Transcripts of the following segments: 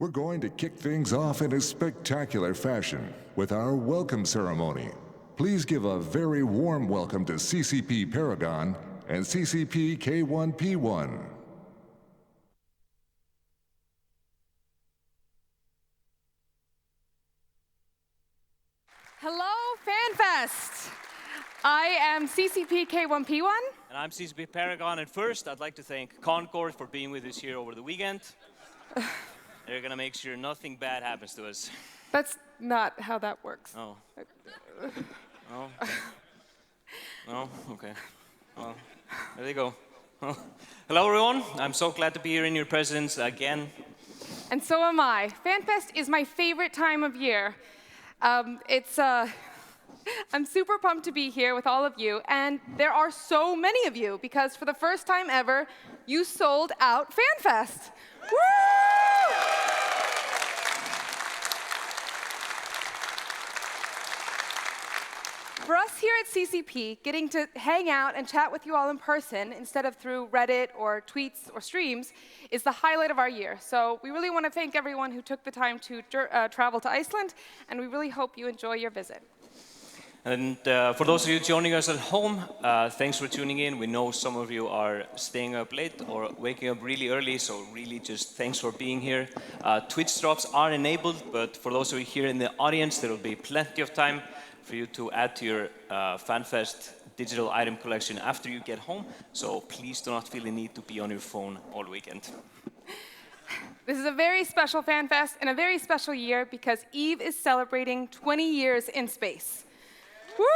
We're going to kick things off in a spectacular fashion with our welcome ceremony. Please give a very warm welcome to CCP Paragon and CCP K1P1. Hello, Fanfest! I am CCP K1P1. And I'm CCP Paragon. And first, I'd like to thank Concord for being with us here over the weekend. They're going to make sure nothing bad happens to us. That's not how that works. Oh. Oh. Oh, okay. Well, there they go. Well, hello, everyone. I'm so glad to be here in your presence again. And so am I. Fanfest is my favorite time of year. I'm super pumped to be here with all of you, and there are so many of you because for the first time ever, you sold out Fanfest. Woo! For us here at CCP, getting to hang out and chat with you all in person instead of through Reddit or tweets or streams is the highlight of our year. So we really want to thank everyone who took the time to travel to Iceland, and we really hope you enjoy your visit. And for those of you joining us at home, thanks for tuning in. We know some of you are staying up late or waking up really early, so really just thanks for being here. Twitch drops are enabled, but for those of you here in the audience, there will be plenty of time for you to add to your Fanfest digital item collection after you get home, so please do not feel the need to be on your phone all weekend. This is a very special Fanfest and a very special year because EVE is celebrating 20 years in space. Woo!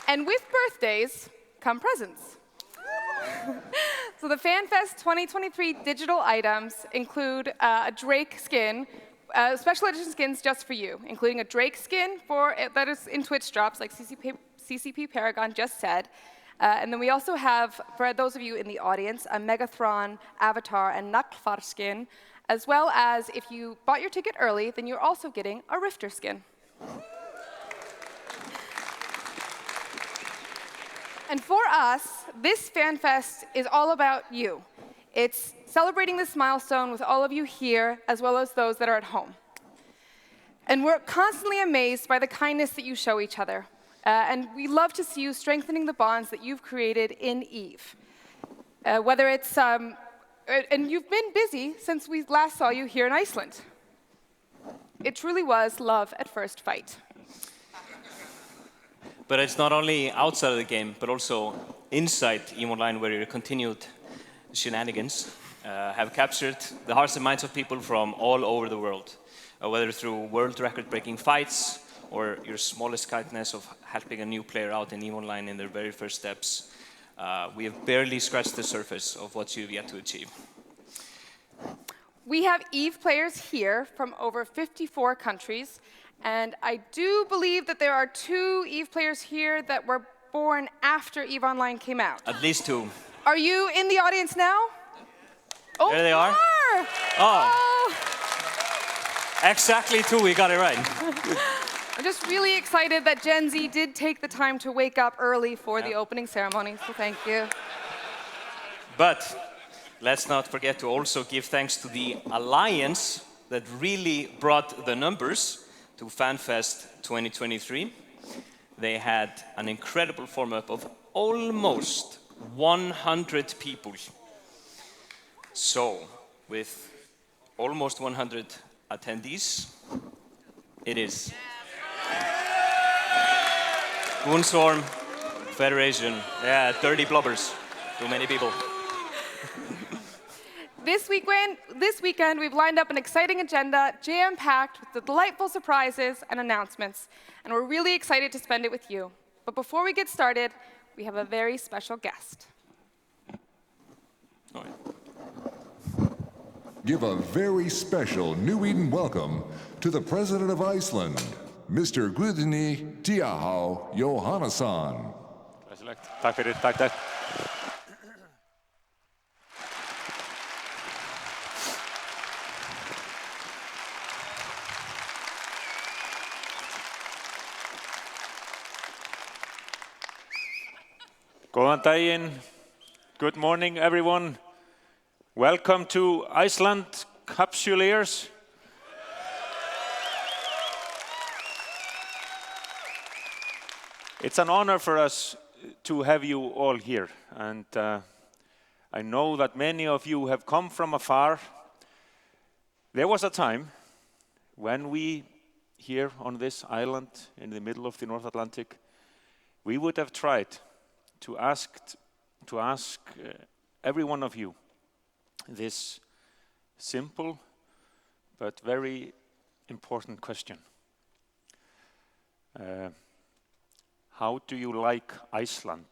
And with birthdays come presents. So the Fanfest 2023 digital items include a Drake skin, special edition skins just for you, including a Drake skin that is in Twitch drops, like CCP Paragon just said. And then we also have, for those of you in the audience, a Megatron, Avatar, and Naglfar skin, as well as if you bought your ticket early, then you're also getting a Rifter skin. And for us, this Fanfest is all about you. It's celebrating this milestone with all of you here, as well as those that are at home. And we're constantly amazed by the kindness that you show each other. And we love to see you strengthening the bonds that you've created in EVE. Whether it's, and you've been busy since we last saw you here in Iceland. It truly was love at first fight. But it's not only outside of the game, but also inside EVEOnline, where your continued shenanigans have captured the hearts and minds of people from all over the world, whether through world record-breaking fights or your smallest kindness of helping a new player out in EVEOnline in their very first steps. We have barely scratched the surface of what you've yet to achieve. We have EVE players here from over 54 countries. And I do believe that there are 2 EVE players here that were born after EVEOnline came out. At least 2. Are you in the audience now? Oh, there they are. Oh. Exactly 2, we got it right. I'm just really excited that Gen Z did take the time to wake up early for the opening ceremony, so thank you. But let's not forget to also give thanks to the alliance that really brought the numbers to Fanfest 2023. They had an incredible form-up of almost 100 people. So, with almost 100 attendees, it is Goonswarm Federation. Yeah, dirty blubbers. Too many people. This weekend, we've lined up an exciting agenda, jam-packed with the delightful surprises and announcements, and we're really excited to spend it with you. But before we get started, we have a very special guest. All right. Give a very special New Eden welcome to the President of Iceland, Mr. Guðni Tiahau Jóhannesson. Tack för det. Tack. Góðan daginn, Good morning, everyone. Welcome to Iceland, Capsuleers. It's an honor for us to have you all here. And I know that many of you have come from afar. There was a time when we, here on this island in the middle of the North Atlantic, we would have tried to ask every one of you this simple but very important question. How do you like Iceland?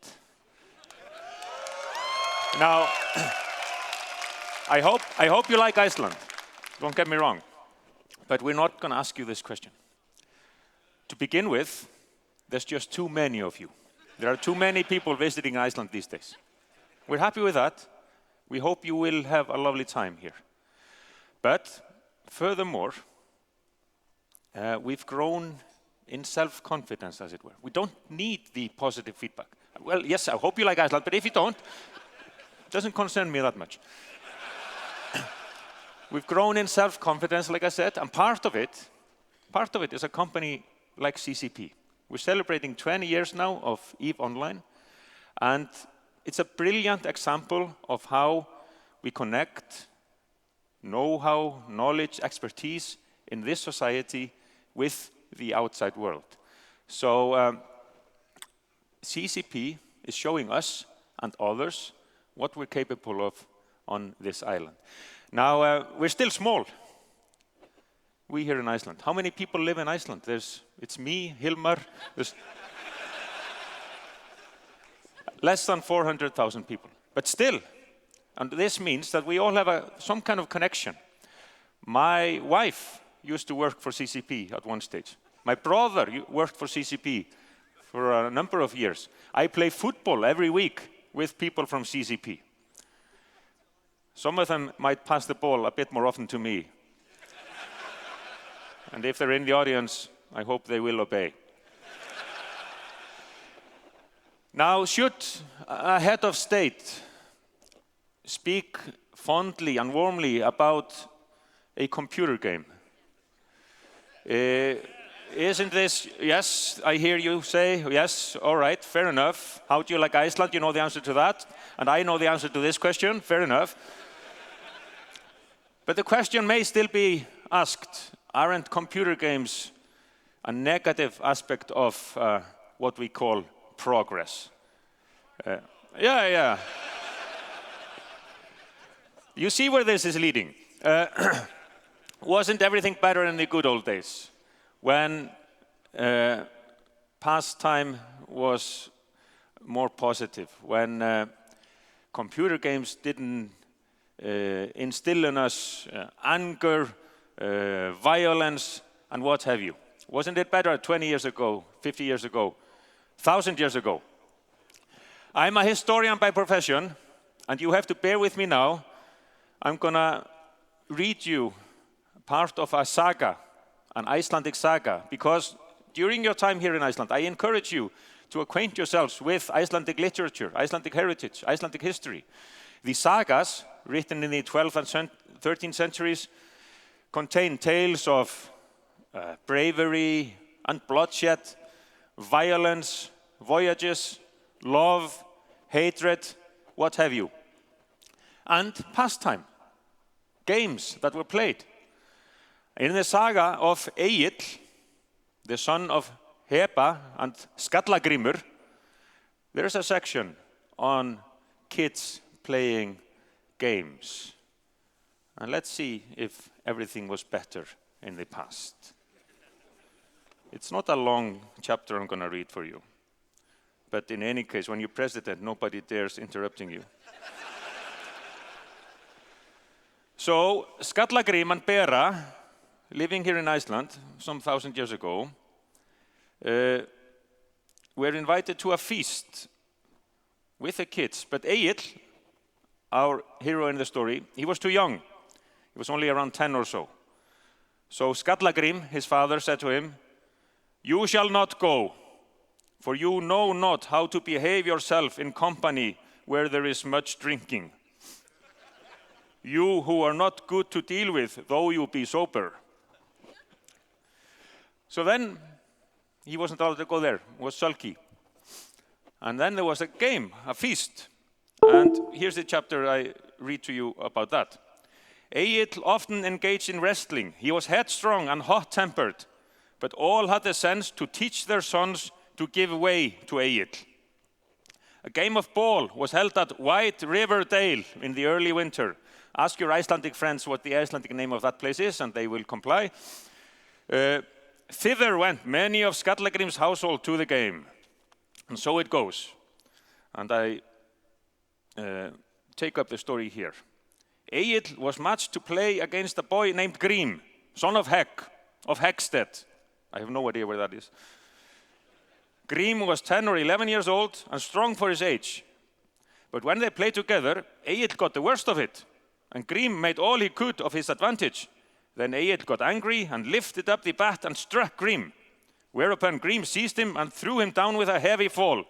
Now, I hope you like Iceland. Don't get me wrong. But we're not going to ask you this question. To begin with, there's just too many of you. There are too many people visiting Iceland these days. We're happy with that. We hope you will have a lovely time here. But furthermore, we've grown in self-confidence, as it were. We don't need the positive feedback. Well, yes, I hope you like Iceland, but if you don't, it doesn't concern me that much. We've grown in self-confidence, like I said, and part of it is a company like CCP. We're celebrating 20 years now of EVEOnline, and it's a brilliant example of how we connect know-how, knowledge, expertise in this society with the outside world. So CCP is showing us and others what we're capable of on this island. Now, we're still small. We here in Iceland. How many people live in Iceland? It's me, Hilmar. There's less than 400,000 people. But still, and this means that we all have some kind of connection. My wife used to work for CCP at one stage. My brother worked for CCP for a number of years. I play football every week with people from CCP. Some of them might pass the ball a bit more often to me. And if they're in the audience, I hope they will obey. Now, should a head of state speak fondly and warmly about a computer game? Isn't this, yes, I hear you say, yes, all right, fair enough. How do you like Iceland? You know the answer to that. And I know the answer to this question, fair enough. But the question may still be asked, aren't computer games a negative aspect of what we call progress? Yeah. You see where this is leading. Wasn't everything better in the good old days? When pastime was more positive, when computer games didn't instill in us anger, violence, and what have you. Wasn't it better 20 years ago, 50 years ago, 1,000 years ago? I'm a historian by profession, and you have to bear with me now. I'm going to read you part of a saga, an Icelandic saga, because during your time here in Iceland, I encourage you to acquaint yourselves with Icelandic literature, Icelandic heritage, Icelandic history. The sagas, written in the 12th and 13th centuries, contain tales of bravery and bloodshed, violence, voyages, love, hatred, what have you. And pastime, games that were played. In the saga of Egill, the son of Heba and Skallagrímur, there is a section on kids playing games. And let's see if everything was better in the past. It's not a long chapter I'm going to read for you. But in any case, when you're president, nobody dares interrupting you. So, Skallagrim and Bera, living here in Iceland some 1,000 years ago, were invited to a feast with the kids. But Egill, our hero in the story, he was too young. He was only around 10 or so. So Skallagrim, his father, said to him, "You shall not go, for you know not how to behave yourself in company where there is much drinking. You who are not good to deal with, though you be sober. So then, he wasn't allowed to go there, was sulky. And then there was a game, a feast. And here's the chapter I read to you about that. Egill often engaged in wrestling. He was headstrong and hot-tempered, but all had the sense to teach their sons to give way to Egill. A game of ball was held at White River Dale in the early winter. Ask your Icelandic friends what the Icelandic name of that place is, and they will comply. Thither went many of Skallagrim's household to the game. And so it goes. And I take up the story here. Egill was matched to play against a boy named Grím, son of Hek, of Hekstedt. I have no idea where that is. Grím was 10 or 11 years old and strong for his age. But when they played together, Egill got the worst of it. And Grím made all he could of his advantage. Then Egill got angry and lifted up the bat and struck Grím. Whereupon Grím seized him and threw him down with a heavy fall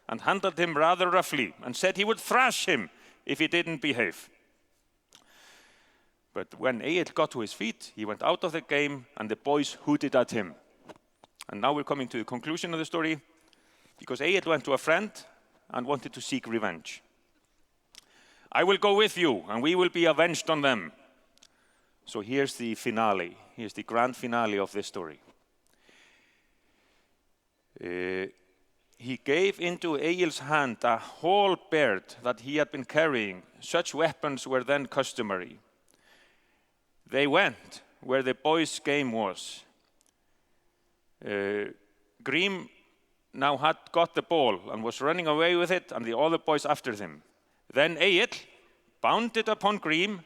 and handled him rather roughly and said he would thrash him if he didn't behave. But when Egill got to his feet, he went out of the game and the boys hooted at him. And now we're coming to the conclusion of the story, because Egill went to a friend and wanted to seek revenge. I will go with you and we will be avenged on them. So here's the finale. Here's the grand finale of this story. He gave into Egil's hand a whole beard that he had been carrying. Such weapons were then customary. They went where the boys' game was. Grím now had got the ball and was running away with it, and the other boys after him. Then Egill bounded upon Grím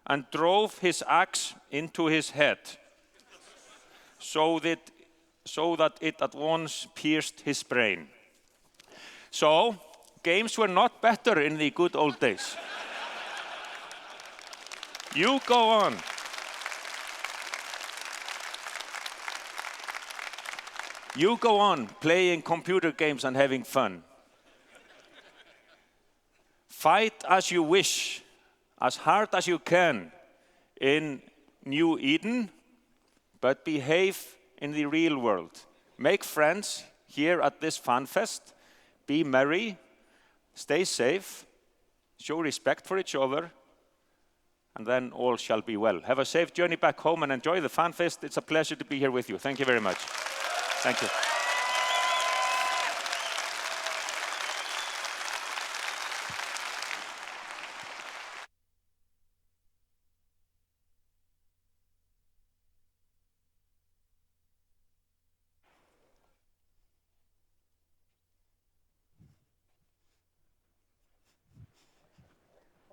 and drove his axe into his head, so that it at once pierced his brain. So, games were not better in the good old days. You go on. You go on playing computer games and having fun. Fight as you wish, as hard as you can in New Eden, but behave in the real world. Make friends here at this Fanfest. Be merry, stay safe, show respect for each other, and then all shall be well. Have a safe journey back home and enjoy the Fanfest. It's a pleasure to be here with you. Thank you very much. Thank you.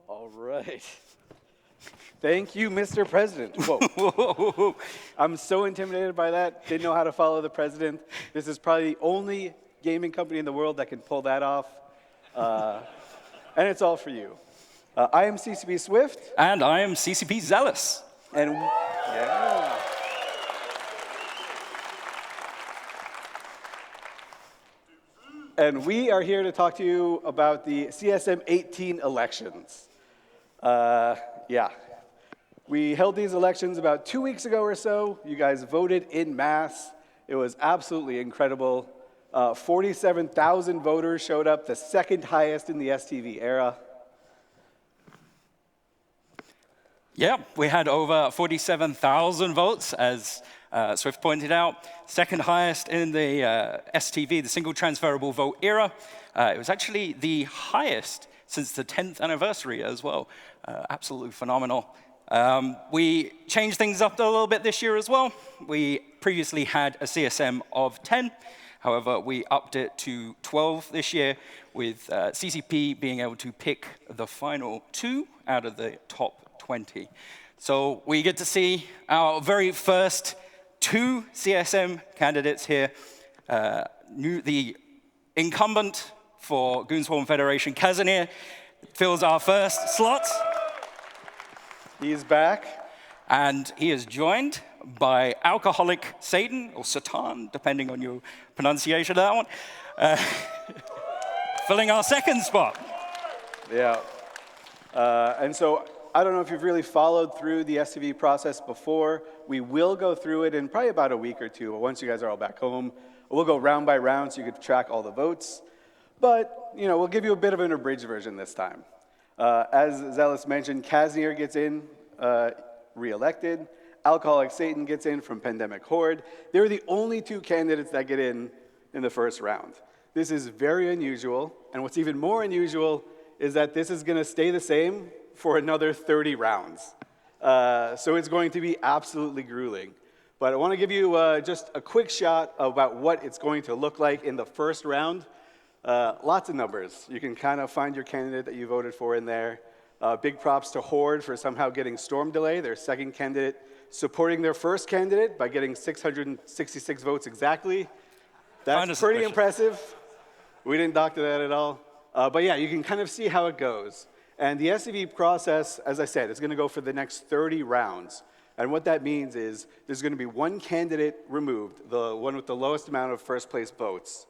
All right. Thank you, Mr. President. Whoa. I'm so intimidated by that. Didn't know how to follow the president. This is probably the only gaming company in the world that can pull that off. And it's all for you. I am CCP Swift. And I am CCP Zealous. And yeah. And we are here to talk to you about the CSM 18 elections. Yeah. We held these elections about 2 weeks ago or so. You guys voted en masse. It was absolutely incredible. 47,000 voters showed up, the second highest in the STV era. Yeah, we had over 47,000 votes, as Swift pointed out. Second highest in the STV, the single transferable vote era. It was actually the highest since the 10th anniversary as well. Absolutely phenomenal. We changed things up a little bit this year as well. We previously had a CSM of 10. However, we upped it to 12 this year, with CCP being able to pick the final 2 out of the top 20. So we get to see our very first 2 CSM candidates here. The incumbent for Goonswarm Federation, Kazanir, fills our first slot. He's back. And he is joined by Alcoholic Satan, or Satan, depending on your pronunciation of that one, filling our second spot. Yeah. And so I don't know if you've really followed through the SCV process before. We will go through it in probably about a week or two. Once you guys are all back home, we'll go round by round so you can track all the votes. But, we'll give you a bit of an abridged version this time. As Zealous mentioned, Kaznier gets in, re-elected. Alcoholic Satan gets in from Pandemic Horde. They're the only two candidates that get in the first round. This is very unusual, and what's even more unusual is that this is going to stay the same for another 30 rounds. So it's going to be absolutely grueling. But I want to give you just a quick shot about what it's going to look like in the first round. Lots of numbers. You can kind of find your candidate that you voted for in there. Big props to Horde for somehow getting Storm Delay, their second candidate, supporting their first candidate by getting 666 votes exactly. That's pretty impressive. We didn't doctor that at all. But yeah, you can kind of see how it goes. And the SCV process, as I said, is going to go for the next 30 rounds. And what that means is there's going to be one candidate removed, the one with the lowest amount of first place votes.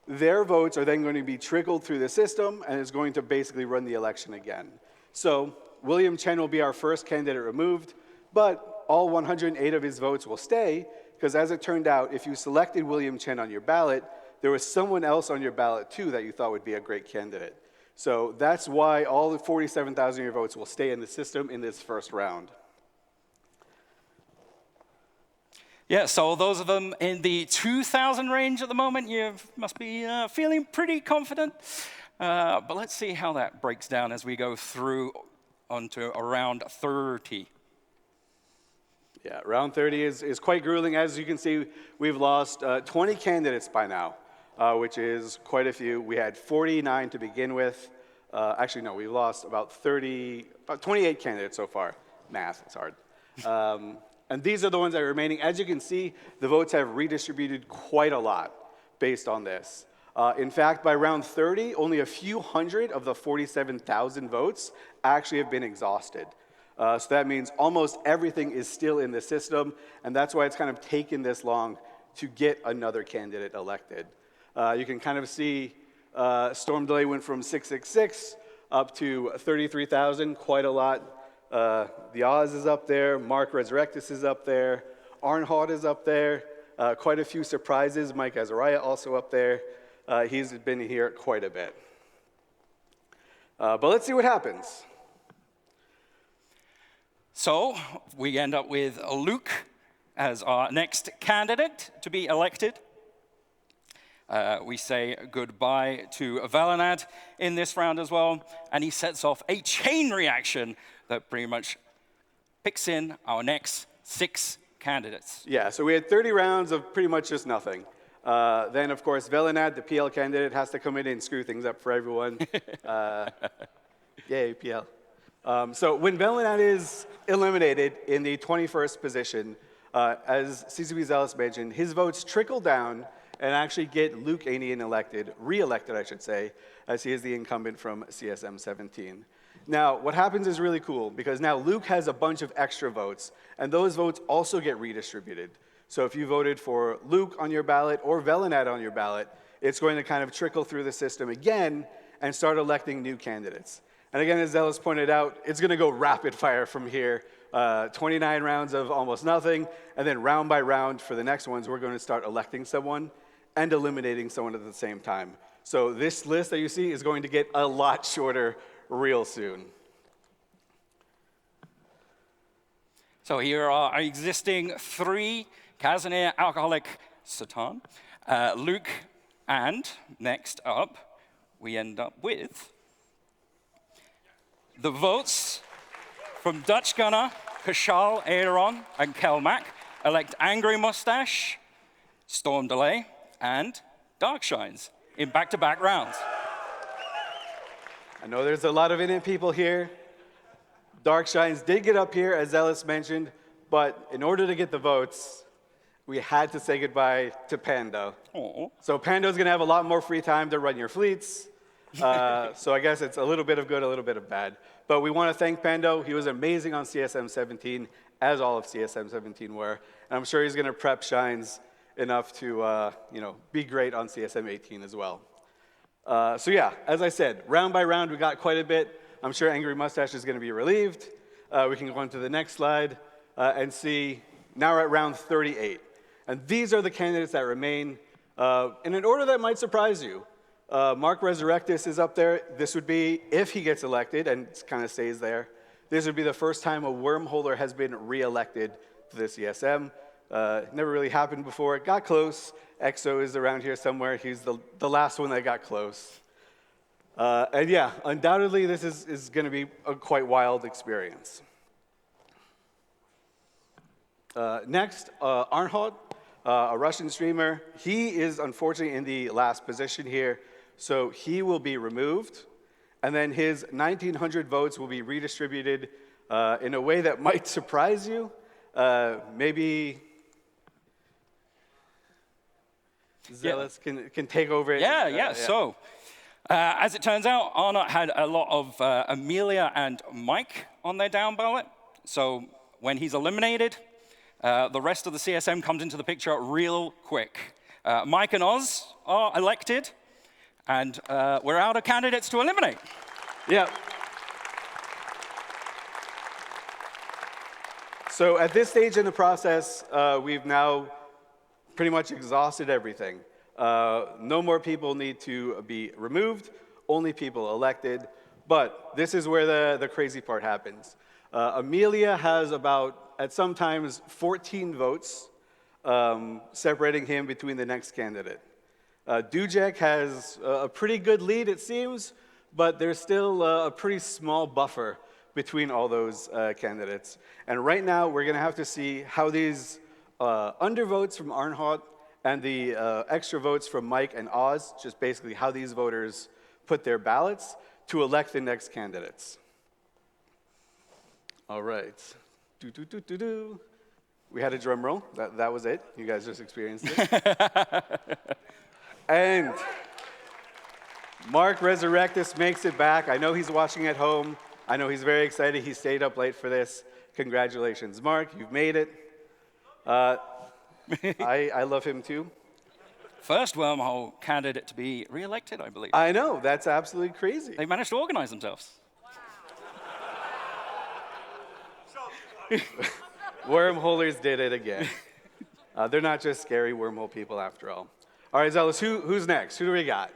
Their votes are then going to be trickled through the system and is going to basically run the election again. So William Chen will be our first candidate removed, but all 108 of his votes will stay, because as it turned out, if you selected William Chen on your ballot, there was someone else on your ballot too that you thought would be a great candidate. So that's why all the 47,000 of your votes will stay in the system in this first round. Yeah, so those of them in the 2,000 range at the moment, you must be feeling pretty confident. But let's see how that breaks down as we go through onto around 30. Yeah, round 30 is quite grueling. As you can see, we've lost 20 candidates by now, which is quite a few. We had 49 to begin with. Actually, no, we've lost about 28 candidates so far. Math, it's hard. And these are the ones that are remaining. As you can see, the votes have redistributed quite a lot based on this. In fact, by round 30, only a few hundred of the 47,000 votes actually have been exhausted. So that means almost everything is still in the system, and that's why it's kind of taken this long to get another candidate elected. You can kind of see Storm Delay went from 666 up to 33,000, quite a lot. The Oz is up there, Mark Resurrectus is up there, Arnhard is up there, quite a few surprises, Mike Azariah also up there. He's been here quite a bit. But let's see what happens. So we end up with Luke as our next candidate to be elected. We say goodbye to Valenad in this round as well, and he sets off a chain reaction that pretty much picks in our next 6 candidates. Yeah, so we had 30 rounds of pretty much just nothing. Then, of course, Valenad, the PL candidate, has to come in and screw things up for everyone. Yay, PL. So when Valenad is eliminated in the 21st position, as CCP Zealous mentioned, his votes trickle down and actually get Luke Anian elected, re-elected, I should say, as he is the incumbent from CSM 17. Now, what happens is really cool, because now Luke has a bunch of extra votes, and those votes also get redistributed. So if you voted for Luke on your ballot or Valenad on your ballot, it's going to kind of trickle through the system again and start electing new candidates. And again, as Zealous pointed out, it's going to go rapid fire from here. 29 rounds of almost nothing, and then round by round for the next ones, we're going to start electing someone and eliminating someone at the same time. So this list that you see is going to get a lot shorter real soon. So here are our existing 3, Kaznier, Alcoholic, Satan, Luke, and next up, we end up with the votes from Dutch Gunner, Kashal, Aeron, and Kelmac elect Angry Mustache, Storm Delay, and Darkshines in back-to-back rounds. I know there's a lot of in-it people here. Darkshines did get up here, as Zealous mentioned, but in order to get the votes, we had to say goodbye to Pando. Aww. So Pando's going to have a lot more free time to run your fleets. So I guess it's a little bit of good, a little bit of bad. But we want to thank Pando. He was amazing on CSM 17, as all of CSM 17 were. And I'm sure he's going to prep Shines enough to be great on CSM 18 as well. So yeah, as I said, round by round, we got quite a bit. I'm sure Angry Mustache is going to be relieved. We can go on to the next slide and see, now we're at round 38. And these are the candidates that remain in an order that might surprise you. Mark Resurrectus is up there. This would be, if he gets elected and kind of stays there, this would be the first time a wormholer has been re-elected to the CSM. Never really happened before. It got close. EXO is around here somewhere. He's the last one that got close. And yeah, undoubtedly this is going to be a quite wild experience. Next, Arnhold, a Russian streamer. He is unfortunately in the last position here, so he will be removed. And then his 1,900 votes will be redistributed in a way that might surprise you. Maybe Zealous can take over it. Yeah. So, as it turns out, Arnott had a lot of Amelia and Mike on their down ballot. So when he's eliminated, the rest of the CSM comes into the picture real quick. Mike and Oz are elected, and we're out of candidates to eliminate. Yeah. So at this stage in the process, we've now pretty much exhausted everything. No more people need to be removed, only people elected. But this is where the crazy part happens. Amelia has about, at some times, 14 votes, separating him between the next candidate. Dujek has a pretty good lead, it seems, but there's still a pretty small buffer between all those candidates. And right now, we're going to have to see how these undervotes from Arnhold and the extra votes from Mike and Oz, just basically how these voters put their ballots to elect the next candidates. All right. We had a drum roll. That was it. You guys just experienced it. And Mark Resurrectus makes it back. I know he's watching at home. I know he's very excited. He stayed up late for this. Congratulations, Mark. You've made it. I love him too. First wormhole candidate to be re-elected, I believe. I know. That's absolutely crazy. They managed to organize themselves. Wormholers did it again. They're not just scary wormhole people after all. All right, Zealous, who's next? Who do we got?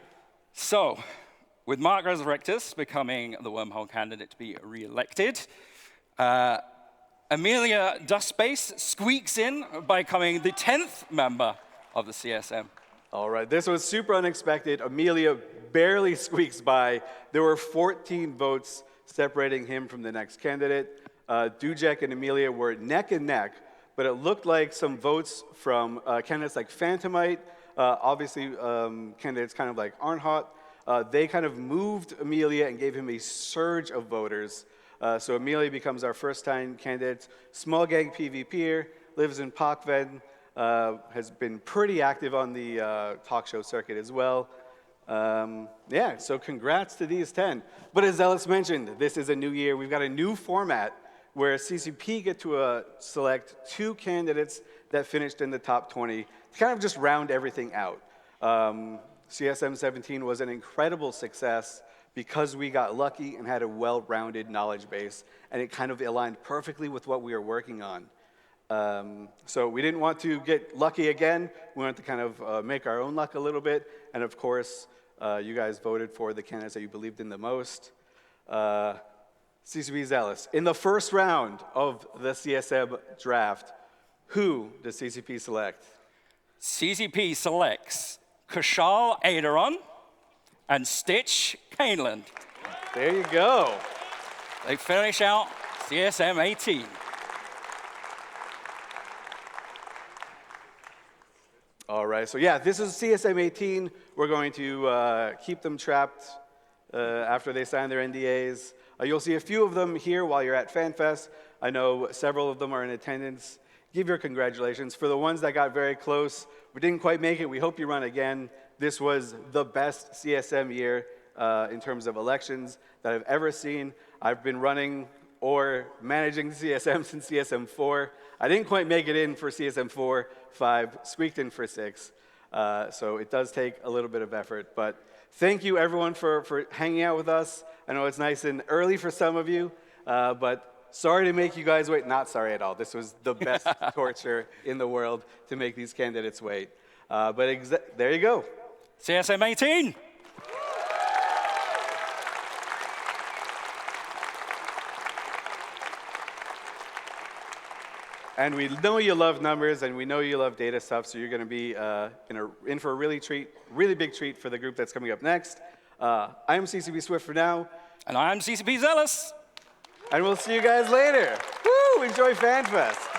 So, with Mark Resurrectus becoming the wormhole candidate to be re-elected, Amelia Dustbase squeaks in by becoming the 10th member of the CSM. All right, this was super unexpected. Amelia barely squeaks by. There were 14 votes separating him from the next candidate. Dujek and Amelia were neck and neck, but it looked like some votes from candidates like Phantomite, obviously candidates kind of like Arnhold, they kind of moved Amelia and gave him a surge of voters. So Amelia becomes our first-time candidate. Small gang PvPer, lives in Pakven, has been pretty active on the talk show circuit as well. Yeah, so congrats to these 10. But as Zealous mentioned, this is a new year. We've got a new format where CCP get to select 2 candidates that finished in the top 20 to kind of just round everything out. CSM 17 was an incredible success because we got lucky and had a well-rounded knowledge base, and it kind of aligned perfectly with what we were working on. So we didn't want to get lucky again. We wanted to kind of make our own luck a little bit, and of course, you guys voted for the candidates that you believed in the most. CCP Zealous, in the first round of the CSM draft, who does CCP select? CCP selects Kushal Adaron and Stitch Caneland. There you go. They finish out CSM 18. All right, so yeah, this is CSM 18. We're going to keep them trapped after they sign their NDAs. You'll see a few of them here while you're at Fanfest. I know several of them are in attendance. Give your congratulations. For the ones that got very close, we didn't quite make it. We hope you run again. This was the best CSM year in terms of elections that I've ever seen. I've been running or managing CSM since CSM 4. I didn't quite make it in for CSM 4, 5, squeaked in for 6. So it does take a little bit of effort. But Thank you, everyone, for hanging out with us. I know it's nice and early for some of you, but sorry to make you guys wait. Not sorry at all. This was the best torture in the world to make these candidates wait. But there you go. CSM 18. And we know you love numbers, and we know you love data stuff, so you're going to be in for a really big treat for the group that's coming up next. I'm CCP Swift for now. And I'm CCP Zealous. And we'll see you guys later. Woo! Enjoy FanFest.